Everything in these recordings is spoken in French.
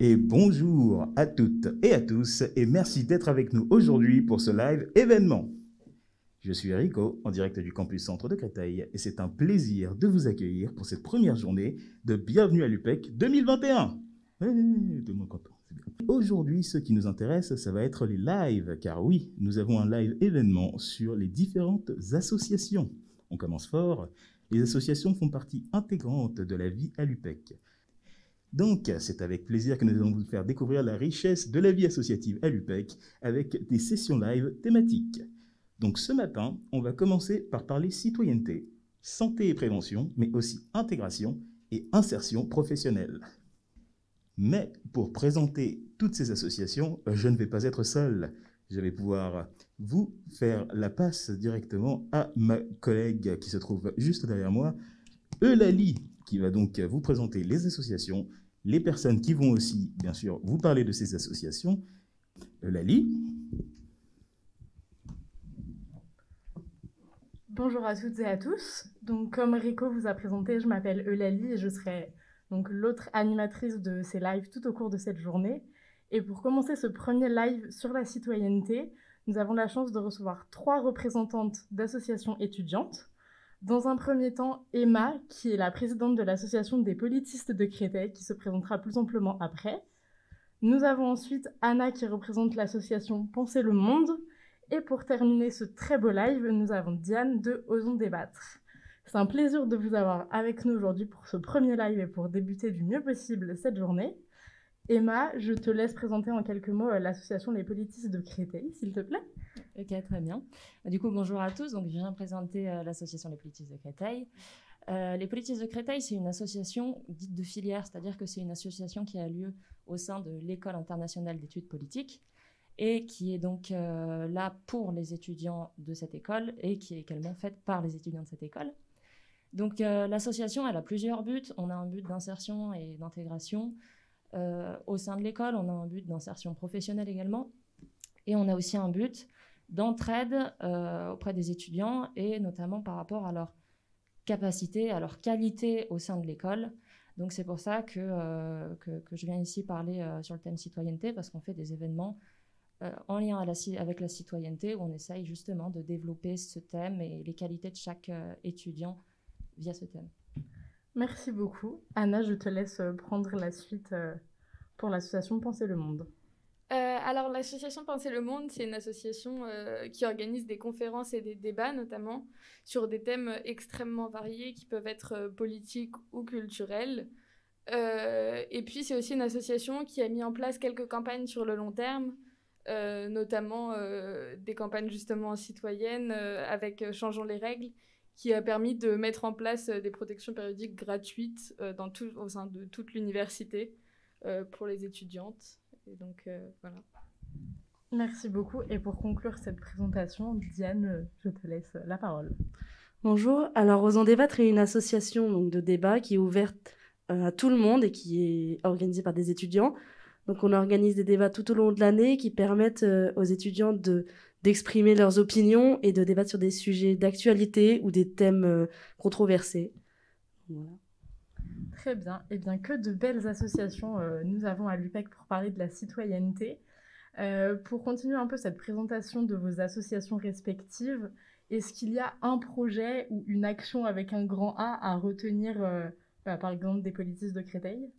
Et bonjour à toutes et à tous et merci d'être avec nous aujourd'hui pour ce live événement. Je suis Rico, en direct du campus centre de Créteil et c'est un plaisir de vous accueillir pour cette première journée de Bienvenue à l'UPEC 2021. Tout le monde content, c'est bien. Aujourd'hui, ce qui nous intéresse, ça va être les lives, car oui, nous avons un live événement sur les différentes associations. On commence fort, les associations font partie intégrante de la vie à l'UPEC. Donc, c'est avec plaisir que nous allons vous faire découvrir la richesse de la vie associative à l'UPEC avec des sessions live thématiques. Donc, ce matin, on va commencer par parler citoyenneté, santé et prévention, mais aussi intégration et insertion professionnelle. Mais pour présenter toutes ces associations, je ne vais pas être seul. Je vais pouvoir vous faire la passe directement à ma collègue qui se trouve juste derrière moi, Eulalie, qui va donc vous présenter les associations, les personnes qui vont aussi, bien sûr, vous parler de ces associations. Eulalie. Bonjour à toutes et à tous. Donc, comme Rico vous a présenté, je m'appelle Eulalie et je serai donc l'autre animatrice de ces lives tout au cours de cette journée. Et pour commencer ce premier live sur la citoyenneté, nous avons la chance de recevoir 3 représentantes d'associations étudiantes. Dans un premier temps, Emma, qui est la présidente de l'association des politistes de Créteil, qui se présentera plus amplement après. Nous avons ensuite Anna, qui représente l'association Penser le Monde. Et pour terminer ce très beau live, nous avons Diane de Osons débattre. C'est un plaisir de vous avoir avec nous aujourd'hui pour ce premier live et pour débuter du mieux possible cette journée. Emma, je te laisse présenter en quelques mots l'association Les Politistes de Créteil, s'il te plaît. Ok, très bien. Du coup, bonjour à tous. Donc, je viens présenter l'association Les Politistes de Créteil. Les Politistes de Créteil, c'est une association dite de filière, c'est-à-dire que c'est une association qui a lieu au sein de l'École internationale d'études politiques et qui est donc là pour les étudiants de cette école et qui est également faite par les étudiants de cette école. Donc, l'association, elle a plusieurs buts. On a un but d'insertion et d'intégration au sein de l'école. On a un but d'insertion professionnelle également. Et on a aussi un but d'entraide auprès des étudiants et notamment par rapport à leur capacité, à leur qualité au sein de l'école. Donc, c'est pour ça que je viens ici parler sur le thème citoyenneté, parce qu'on fait des événements en lien avec la citoyenneté où on essaye justement de développer ce thème et les qualités de chaque étudiant via ce thème. Merci beaucoup. Anna, je te laisse prendre la suite pour l'association Penser le Monde. Alors, l'association Penser le Monde, c'est une association qui organise des conférences et des débats, notamment sur des thèmes extrêmement variés qui peuvent être politiques ou culturels. Et puis, c'est aussi une association qui a mis en place quelques campagnes sur le long terme, notamment des campagnes justement citoyennes avec Changeons les règles, qui a permis de mettre en place des protections périodiques gratuites au sein de toute l'université pour les étudiantes. Et donc, voilà. Merci beaucoup. Et pour conclure cette présentation, Diane, je te laisse la parole. Bonjour. Alors, Osons débattre est une association donc, de débat qui est ouverte à tout le monde et qui est organisée par des étudiants. Donc, on organise des débats tout au long de l'année qui permettent aux étudiants d'exprimer leurs opinions et de débattre sur des sujets d'actualité ou des thèmes controversés. Voilà. Très bien. Eh bien, que de belles associations nous avons à l'UPEC pour parler de la citoyenneté. Pour continuer un peu cette présentation de vos associations respectives, est-ce qu'il y a un projet ou une action avec un grand A à retenir, par exemple, des politistes de Créteil ?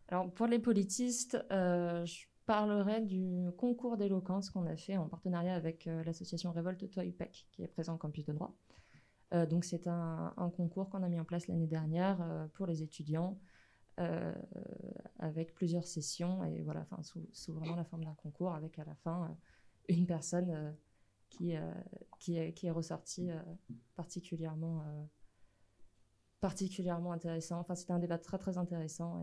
Alors, pour les politistes, je parlerai du concours d'éloquence qu'on a fait en partenariat avec l'association Révolte-toi UPEC, qui est présent au campus de droit. Donc, c'est un concours qu'on a mis en place l'année dernière pour les étudiants avec plusieurs sessions et voilà, sous vraiment la forme d'un concours avec à la fin une personne qui est ressortie particulièrement intéressant. Enfin, c'était un débat très, très intéressant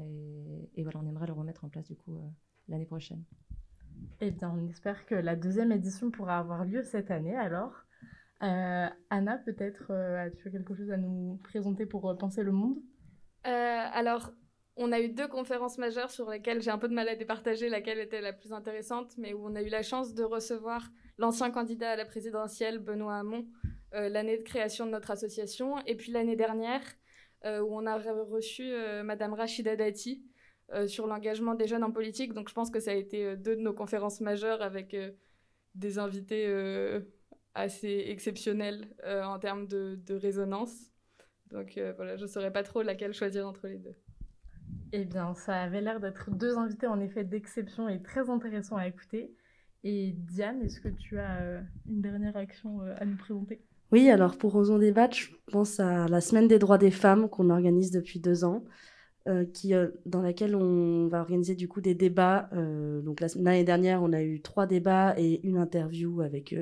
et voilà, on aimerait le remettre en place du coup l'année prochaine. Eh bien, on espère que la 2e édition pourra avoir lieu cette année alors. Anna, peut-être as-tu quelque chose à nous présenter pour Penser le Monde ? Alors, on a eu 2 conférences majeures sur lesquelles j'ai un peu de mal à départager laquelle était la plus intéressante, mais où on a eu la chance de recevoir l'ancien candidat à la présidentielle, Benoît Hamon, l'année de création de notre association, et puis l'année dernière, où on a reçu Madame Rachida Dati, sur l'engagement des jeunes en politique. Donc je pense que ça a été 2 de nos conférences majeures avec des invités assez exceptionnels en termes de résonance. Donc voilà, je ne saurais pas trop laquelle choisir entre les 2. Eh bien, ça avait l'air d'être 2 invités en effet d'exception et très intéressants à écouter. Et Diane, est-ce que tu as une dernière action à nous présenter? Oui, alors pour Osons débattre, je pense à la Semaine des droits des femmes qu'on organise depuis 2 ans, dans laquelle on va organiser du coup des débats. Donc l'année dernière, on a eu 3 débats et une interview avec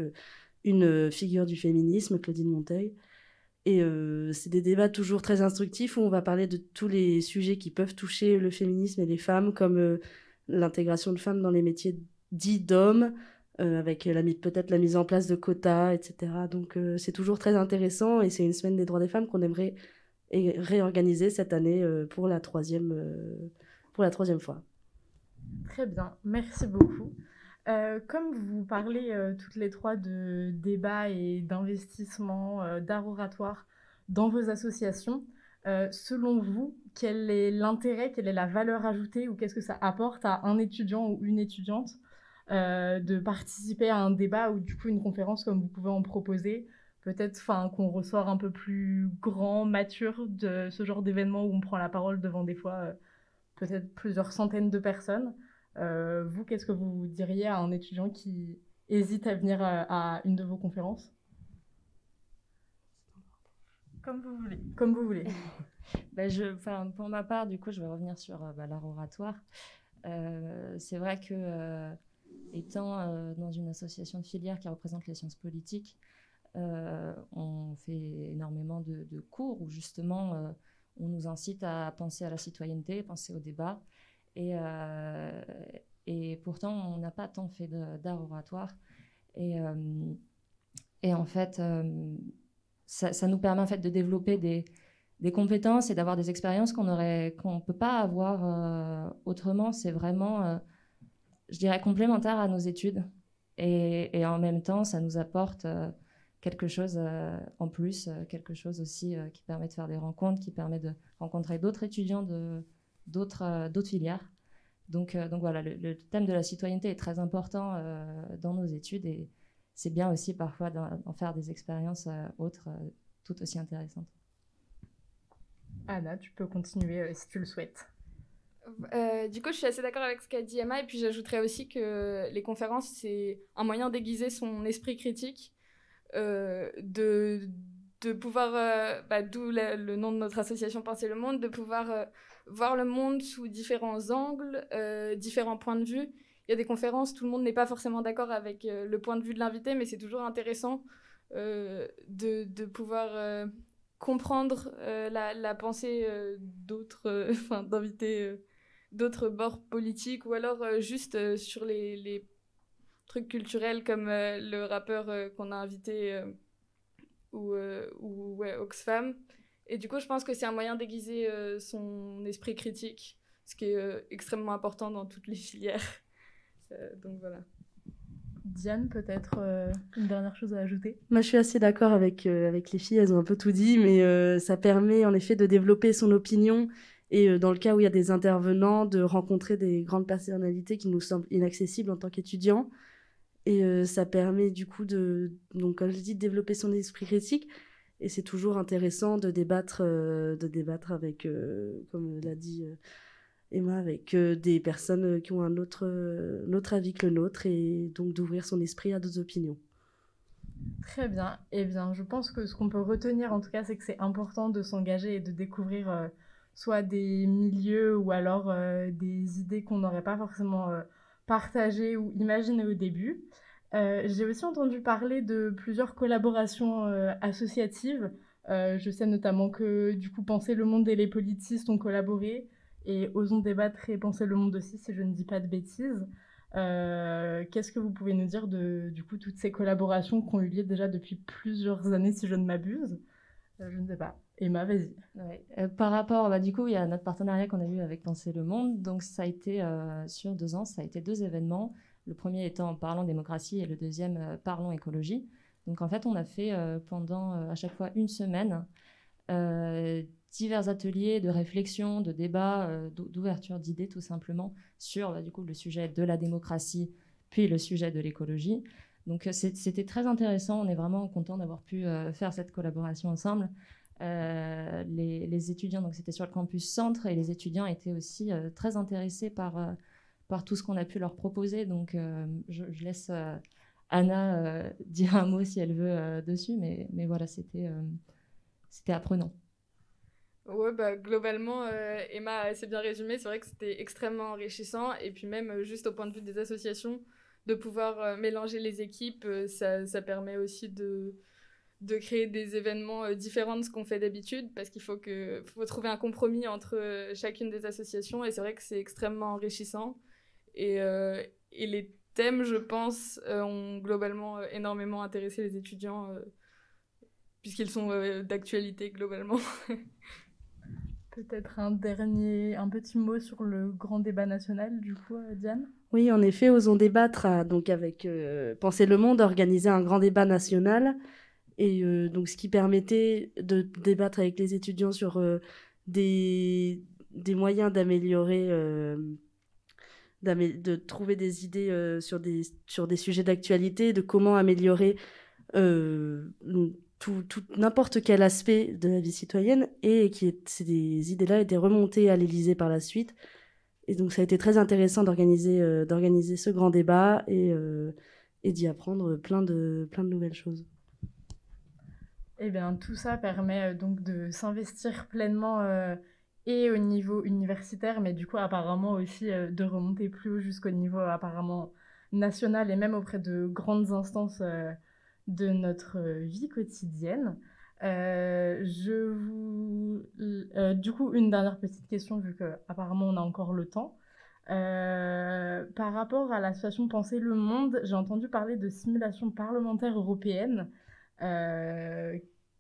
une figure du féminisme, Claudine Monteuil. Et c'est des débats toujours très instructifs où on va parler de tous les sujets qui peuvent toucher le féminisme et les femmes, comme l'intégration de femmes dans les métiers dits d'hommes, avec peut-être la mise en place de quotas, etc. Donc c'est toujours très intéressant et c'est une semaine des droits des femmes qu'on aimerait réorganiser cette année pour la troisième fois. Très bien, merci beaucoup. Comme vous parlez toutes les 3 de débat et d'investissement, d'art oratoire dans vos associations, selon vous, quel est l'intérêt, quelle est la valeur ajoutée ou qu'est-ce que ça apporte à un étudiant ou une étudiante de participer à un débat ou du coup une conférence comme vous pouvez en proposer, peut-être qu'on ressort un peu plus grand, mature de ce genre d'événement où on prend la parole devant des fois peut-être plusieurs centaines de personnes. Vous, qu'est-ce que vous diriez à un étudiant qui hésite à venir à une de vos conférences? Comme vous voulez. Comme vous voulez. Pour ma part, du coup, je vais revenir sur l'art oratoire. C'est vrai que, étant dans une association de filière qui représente les sciences politiques, on fait énormément de cours où justement on nous incite à penser à la citoyenneté, penser au débat. Et pourtant, on n'a pas tant fait d'art oratoire. Et en fait, ça nous permet en fait de développer des compétences et d'avoir des expériences qu'on ne peut pas avoir autrement. C'est vraiment, je dirais, complémentaire à nos études. Et en même temps, ça nous apporte quelque chose en plus, quelque chose aussi qui permet de faire des rencontres, qui permet de rencontrer d'autres étudiants d'autres filières. Donc voilà, le thème de la citoyenneté est très important dans nos études et c'est bien aussi parfois d'en faire des expériences autres tout aussi intéressantes. Anna, tu peux continuer si tu le souhaites. Du coup, je suis assez d'accord avec ce qu'a dit Emma et puis j'ajouterais aussi que les conférences, c'est un moyen d'aiguiser son esprit critique, de pouvoir, d'où le nom de notre association Penser le Monde, de pouvoir voir le monde sous différents angles, différents points de vue. Il y a des conférences, tout le monde n'est pas forcément d'accord avec le point de vue de l'invité, mais c'est toujours intéressant de pouvoir comprendre la pensée d'autres, d'invités d'autres bords politiques, ou alors juste sur les trucs culturels comme le rappeur qu'on a invité ou Oxfam. Et du coup, je pense que c'est un moyen d'aiguiser son esprit critique, ce qui est extrêmement important dans toutes les filières. Donc voilà. Diane, peut-être une dernière chose à ajouter? Moi, je suis assez d'accord avec les filles, elles ont un peu tout dit, mais ça permet en effet de développer son opinion et dans le cas où il y a des intervenants, de rencontrer des grandes personnalités qui nous semblent inaccessibles en tant qu'étudiants. Et ça permet du coup donc, comme je dis, de développer son esprit critique. Et c'est toujours intéressant de débattre avec, comme l'a dit Emma, avec des personnes qui ont un autre avis que le nôtre et donc d'ouvrir son esprit à d'autres opinions. Très bien. Eh bien, je pense que ce qu'on peut retenir en tout cas, c'est que c'est important de s'engager et de découvrir soit des milieux ou alors des idées qu'on n'aurait pas forcément partagées ou imaginées au début. J'ai aussi entendu parler de plusieurs collaborations associatives. Je sais notamment que du coup Penser le Monde et les politistes ont collaboré et Osons débattre et Penser le Monde aussi, si je ne dis pas de bêtises. Qu'est-ce que vous pouvez nous dire de du coup toutes ces collaborations qui ont eu lieu déjà depuis plusieurs années, si je ne m'abuse? Je ne sais pas. Emma, vas-y. Ouais. Par rapport, du coup, il y a notre partenariat qu'on a eu avec Penser le Monde. Donc ça a été sur 2 ans, ça a été 2 événements. Le premier étant Parlons démocratie et le deuxième Parlons écologie. Donc en fait, on a fait pendant à chaque fois une semaine divers ateliers de réflexion, de débat, d'ouverture d'idées tout simplement sur du coup, le sujet de la démocratie, puis le sujet de l'écologie. Donc c'était très intéressant, on est vraiment content d'avoir pu faire cette collaboration ensemble. Les étudiants, donc c'était sur le campus centre, et les étudiants étaient aussi très intéressés par tout ce qu'on a pu leur proposer. Donc je laisse Anna dire un mot si elle veut dessus, mais voilà, c'était apprenant. Ouais, bah, globalement, Emma a assez bien résumé. C'est vrai que c'était extrêmement enrichissant. Et puis même, juste au point de vue des associations, de pouvoir mélanger les équipes, ça permet aussi de créer des événements différents de ce qu'on fait d'habitude, parce qu'il faut trouver un compromis entre chacune des associations. Et c'est vrai que c'est extrêmement enrichissant. Et les thèmes, je pense, ont globalement énormément intéressé les étudiants, puisqu'ils sont d'actualité globalement. Peut-être un petit mot sur le grand débat national, du coup, Diane? Oui, en effet, Osons débattre, donc avec Penser le Monde, organisé un grand débat national, et donc ce qui permettait de débattre avec les étudiants sur des moyens d'améliorer, de trouver des idées sur des sujets d'actualité, de comment améliorer n'importe quel aspect de la vie citoyenne, et ces idées-là étaient remontées à l'Élysée par la suite. Et donc ça a été très intéressant d'organiser ce grand débat et d'y apprendre plein de nouvelles choses. Eh bien, tout ça permet donc de s'investir pleinement et au niveau universitaire, mais du coup apparemment aussi de remonter plus haut jusqu'au niveau apparemment national, et même auprès de grandes instances de notre vie quotidienne. Du coup, une dernière petite question, vu qu'apparemment on a encore le temps. Par rapport à l'association Penser le Monde, j'ai entendu parler de simulation parlementaire européenne.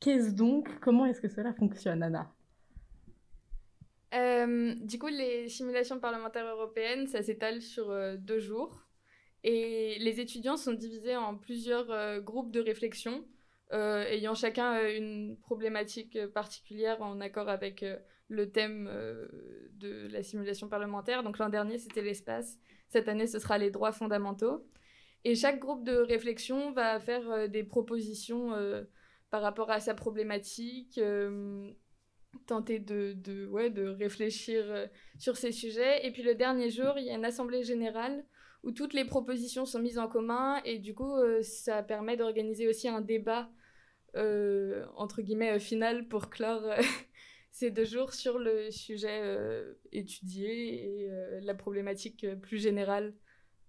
Qu'est-ce donc? Comment est-ce que cela fonctionne, Anna? Du coup, les simulations parlementaires européennes, ça s'étale sur 2 jours. Et les étudiants sont divisés en plusieurs groupes de réflexion, ayant chacun une problématique particulière en accord avec le thème de la simulation parlementaire. Donc l'an dernier, c'était l'espace. Cette année, ce sera les droits fondamentaux. Et chaque groupe de réflexion va faire des propositions par rapport à sa problématique, tenter de réfléchir sur ces sujets. Et puis le dernier jour, il y a une assemblée générale où toutes les propositions sont mises en commun, et du coup, ça permet d'organiser aussi un débat, entre guillemets, final pour clore ces 2 jours sur le sujet étudié et la problématique plus générale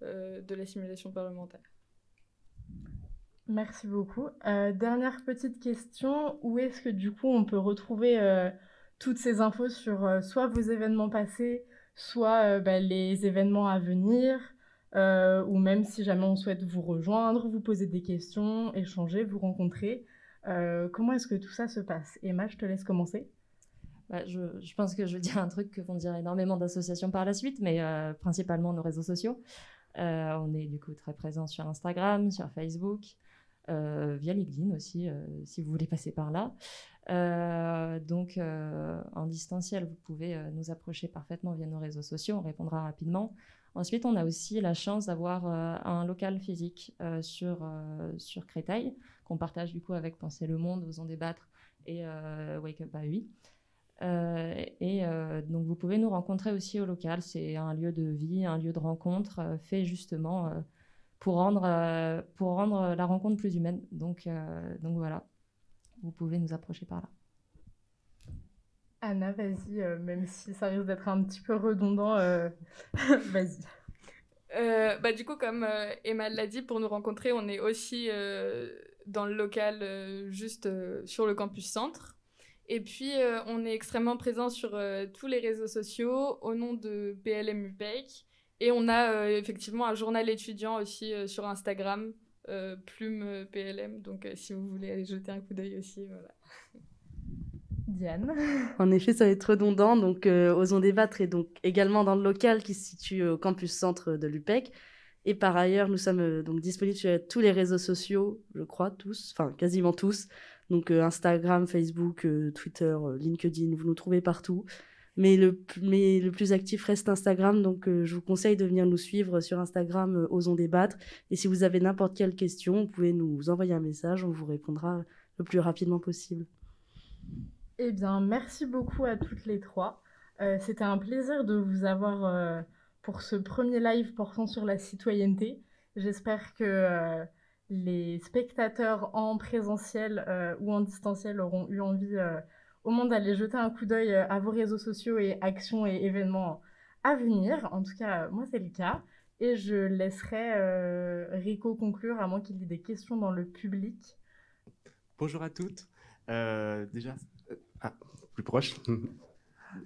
de la simulation parlementaire. Merci beaucoup. Dernière petite question, où est-ce que du coup on peut retrouver toutes ces infos sur soit vos événements passés, soit les événements à venir, ou même si jamais on souhaite vous rejoindre, vous poser des questions, échanger, vous rencontrer. Comment est-ce que tout ça se passe? Emma, je te laisse commencer. Je pense que je vais dire un truc que vont dire énormément d'associations par la suite, mais principalement nos réseaux sociaux. On est du coup très présents sur Instagram, sur Facebook, via LinkedIn aussi, si vous voulez passer par là. Donc en distanciel, vous pouvez nous approcher parfaitement via nos réseaux sociaux, on répondra rapidement. Ensuite, on a aussi la chance d'avoir un local physique sur Créteil, qu'on partage du coup avec Penser le Monde, Osons débattre et Wake Up à UI. Donc vous pouvez nous rencontrer aussi au local. C'est un lieu de vie, un lieu de rencontre fait justement pour rendre la rencontre plus humaine. Donc voilà, vous pouvez nous approcher par là. Anna, vas-y, même si ça risque d'être un petit peu redondant, vas-y. Du coup, comme Emma l'a dit, pour nous rencontrer, on est aussi dans le local juste sur le campus centre. Et puis, on est extrêmement présent sur tous les réseaux sociaux au nom de PLM UPEC. Et on a effectivement un journal étudiant aussi sur Instagram, Plume PLM. Donc, si vous voulez aller jeter un coup d'œil aussi, voilà. Diane. En effet, ça va être redondant. Donc, Osons débattre est donc également dans le local qui se situe au campus centre de l'UPEC. Et par ailleurs, nous sommes donc disponibles sur tous les réseaux sociaux, je crois tous, enfin quasiment tous. Donc Instagram, Facebook, Twitter, LinkedIn, vous nous trouvez partout. Mais le plus actif reste Instagram, donc je vous conseille de venir nous suivre sur Instagram, Osons débattre. Et si vous avez n'importe quelle question, vous pouvez nous envoyer un message, on vous répondra le plus rapidement possible. Eh bien, merci beaucoup à toutes les trois. C'était un plaisir de vous avoir pour ce premier live portant sur la citoyenneté. J'espère que les spectateurs en présentiel ou en distanciel auront eu envie au monde d'aller jeter un coup d'œil à vos réseaux sociaux et actions et événements à venir. En tout cas, moi, c'est le cas. Et je laisserai Rico conclure, à moins qu'il y ait des questions dans le public. Bonjour à toutes. Plus proche.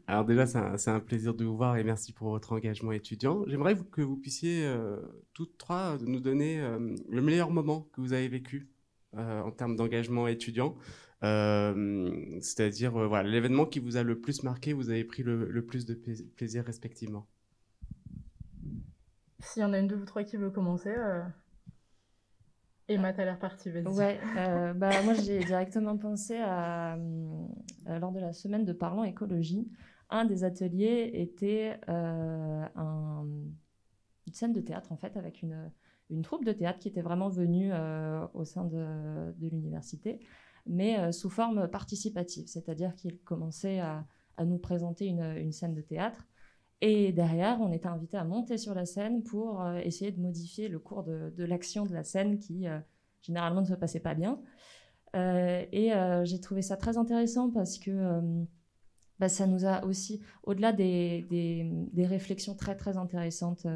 Alors déjà, c'est un plaisir de vous voir et merci pour votre engagement étudiant. J'aimerais que vous puissiez, toutes trois, nous donner le meilleur moment que vous avez vécu en termes d'engagement étudiant. C'est-à-dire voilà, l'événement qui vous a le plus marqué, vous avez pris le plus de plaisir respectivement. S'il y en a une de vous trois qui veut commencer, Emma, t'as l'air partie, vas-y. Ouais, moi j'ai directement pensé à lors de la semaine de Parlons écologie, un des ateliers était une scène de théâtre en fait, avec une troupe de théâtre qui était vraiment venue au sein de l'université, mais sous forme participative, c'est-à-dire qu'ils commençaient à nous présenter une scène de théâtre. Et derrière, on était invité à monter sur la scène pour essayer de modifier le cours de l'action de la scène qui, généralement, ne se passait pas bien. J'ai trouvé ça très intéressant parce que ça nous a aussi, au-delà des réflexions très, très intéressantes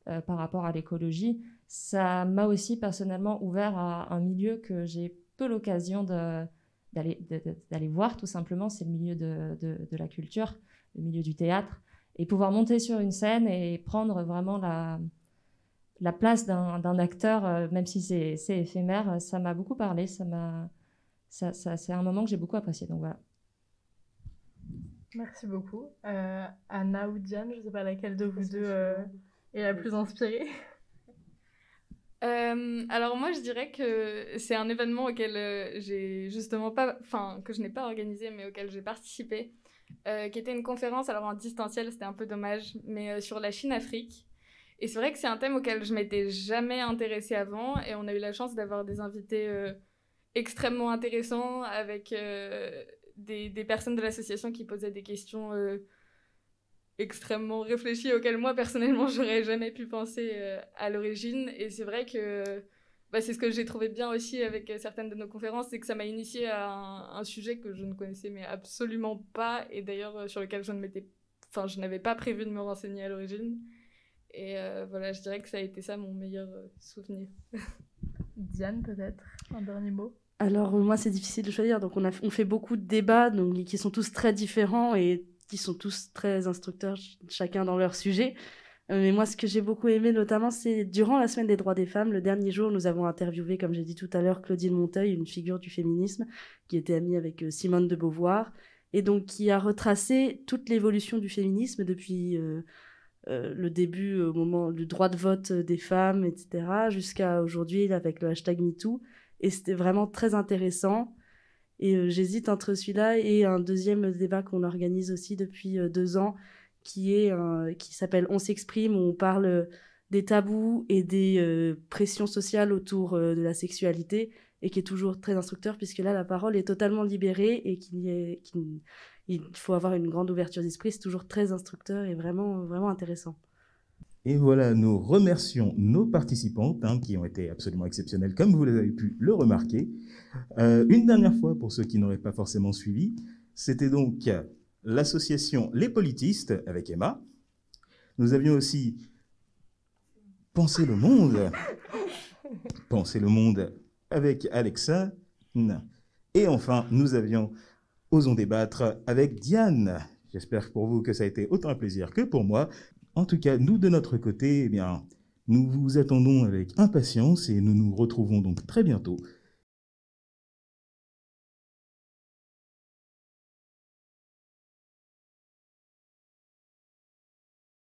par rapport à l'écologie, ça m'a aussi personnellement ouvert à un milieu que j'ai peu l'occasion d'aller voir, tout simplement. C'est le milieu de la culture, le milieu du théâtre. Et pouvoir monter sur une scène et prendre vraiment la place d'un acteur, même si c'est éphémère, ça m'a beaucoup parlé. C'est un moment que j'ai beaucoup apprécié. Donc voilà. Merci beaucoup. Anna ou Diane, je ne sais pas laquelle de vous deux est la plus inspirée. Alors moi, je dirais que c'est un événement auquel j'ai justement pas, enfin que je n'ai pas organisé, mais auquel j'ai participé. Qui était une conférence, alors en distanciel, c'était un peu dommage, mais sur la Chine-Afrique. Et c'est vrai que c'est un thème auquel je m'étais jamais intéressée avant, et on a eu la chance d'avoir des invités extrêmement intéressants, avec des personnes de l'association qui posaient des questions extrêmement réfléchies, auxquelles moi, personnellement, j'aurais jamais pu penser à l'origine. Et c'est vrai que c'est ce que j'ai trouvé bien aussi avec certaines de nos conférences, c'est que ça m'a initiée à un sujet que je ne connaissais mais absolument pas, et d'ailleurs sur lequel je n'avais pas prévu de me renseigner à l'origine. Et voilà, je dirais que ça a été ça mon meilleur souvenir. Diane, peut-être, un dernier mot? Alors moi, c'est difficile de choisir, donc on fait beaucoup de débats donc, qui sont tous très différents et qui sont tous très instructeurs, chacun dans leur sujet. Mais moi, ce que j'ai beaucoup aimé, notamment, c'est durant la semaine des droits des femmes, le dernier jour, nous avons interviewé, comme j'ai dit tout à l'heure, Claudine Monteuil, une figure du féminisme, qui était amie avec Simone de Beauvoir, et donc qui a retracé toute l'évolution du féminisme depuis le début, au moment du droit de vote des femmes, etc., jusqu'à aujourd'hui, avec le hashtag MeToo. Et c'était vraiment très intéressant. Et j'hésite entre celui-là et un deuxième débat qu'on organise aussi depuis 2 ans, qui s'appelle On s'exprime, où on parle des tabous et des pressions sociales autour de la sexualité, et qui est toujours très instructeur, puisque là, la parole est totalement libérée et il faut avoir une grande ouverture d'esprit. C'est toujours très instructeur et vraiment, vraiment intéressant. Et voilà, nous remercions nos participantes qui ont été absolument exceptionnelles, comme vous l'avez pu le remarquer. Une dernière fois, pour ceux qui n'auraient pas forcément suivi, c'était donc l'association Les Politistes avec Emma. Nous avions aussi Penser le monde. Penser le monde avec Alexa. Et enfin, nous avions Osons débattre avec Diane. J'espère pour vous que ça a été autant un plaisir que pour moi. En tout cas, nous, de notre côté, nous vous attendons avec impatience et nous nous retrouvons donc très bientôt